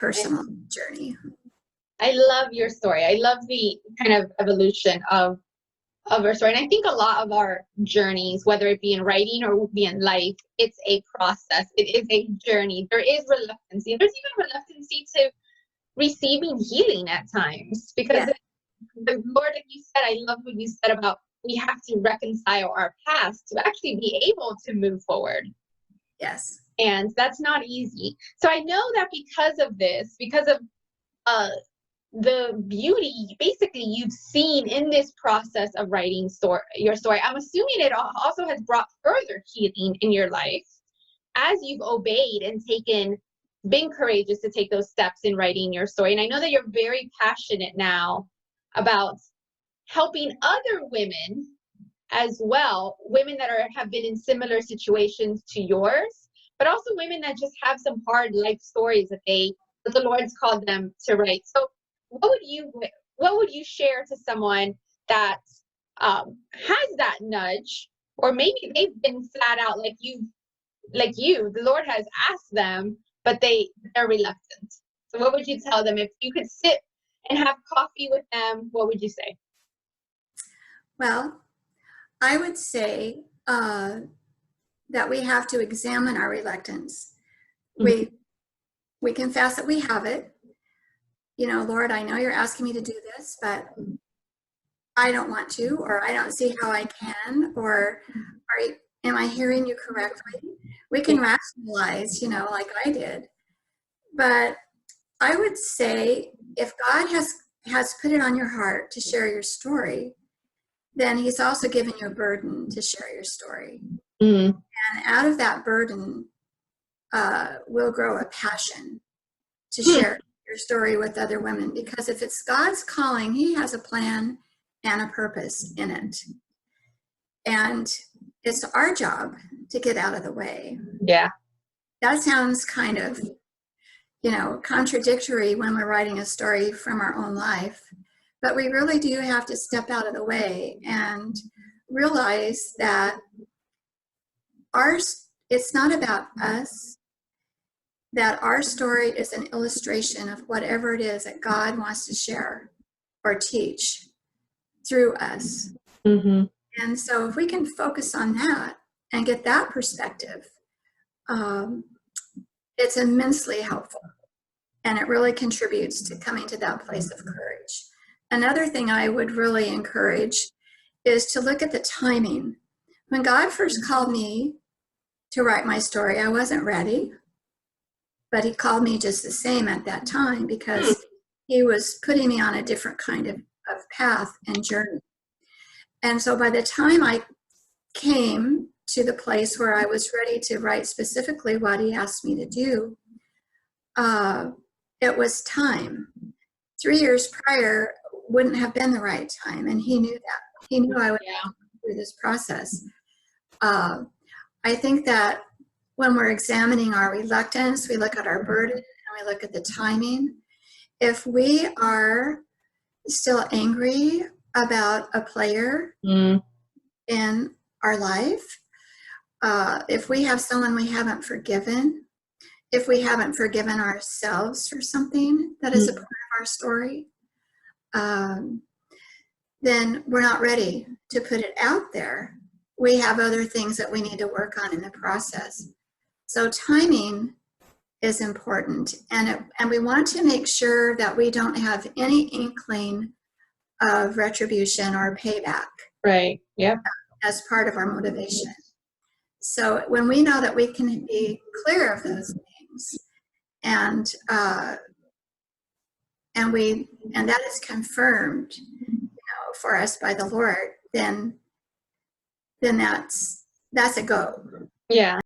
personal journey. I love your story. I love the kind of evolution of our story. And I think a lot of our journeys, whether it be in writing or be in life, it's a process. It is a journey. There is reluctancy. There's even reluctancy to receiving healing at times, because the Lord, like you said, I love what you said about we have to reconcile our past to actually be able to move forward. Yes. And that's not easy. So I know that because of this, because of the beauty basically you've seen in this process of writing your story, I'm assuming it also has brought further healing in your life as you've obeyed and been courageous to take those steps in writing your story. And I know that you're very passionate now about helping other women as well, women that have been in similar situations to yours, but also women that just have some hard life stories that the Lord's called them to write. So what would you share to someone that has that nudge, or maybe they've been flat out like you, the Lord has asked them, but they're reluctant? So what would you tell them if you could sit and have coffee with them? What would you say? Well, I would say that we have to examine our reluctance. Mm-hmm. We confess that we have it. You know, Lord, I know you're asking me to do this, but I don't want to, or I don't see how I can, or am I hearing you correctly? We can rationalize, like I did. But I would say if God has put it on your heart to share your story, then he's also given you a burden to share your story. Mm. And out of that burden will grow a passion to share your story with other women. Because if it's God's calling, he has a plan and a purpose in it. And it's our job to get out of the way. Yeah. That sounds kind of, contradictory when we're writing a story from our own life. But we really do have to step out of the way and realize that it's not about us, that our story is an illustration of whatever it is that God wants to share or teach through us. Mm-hmm. And so if we can focus on that and get that perspective, it's immensely helpful. And it really contributes to coming to that place of courage. Another thing I would really encourage is to look at the timing. When God first called me to write my story, I wasn't ready, but he called me just the same at that time because he was putting me on a different kind of path and journey. And so by the time I came to the place where I was ready to write specifically what he asked me to do, it was time. 3 years prior wouldn't have been the right time, and he knew that. He knew I would go through this process. I think that when we're examining our reluctance, we look at our burden and we look at the timing. If we are still angry about a player in our life, if we have someone we haven't forgiven, if we haven't forgiven ourselves for something that is a part of our story, then we're not ready to put it out there. We have other things that we need to work on in the process. So timing is important, and we want to make sure that we don't have any inkling of retribution or payback. Right. Yep. As part of our motivation. So when we know that we can be clear of those things, and that is confirmed, for us by the Lord, then that's a go. Yeah.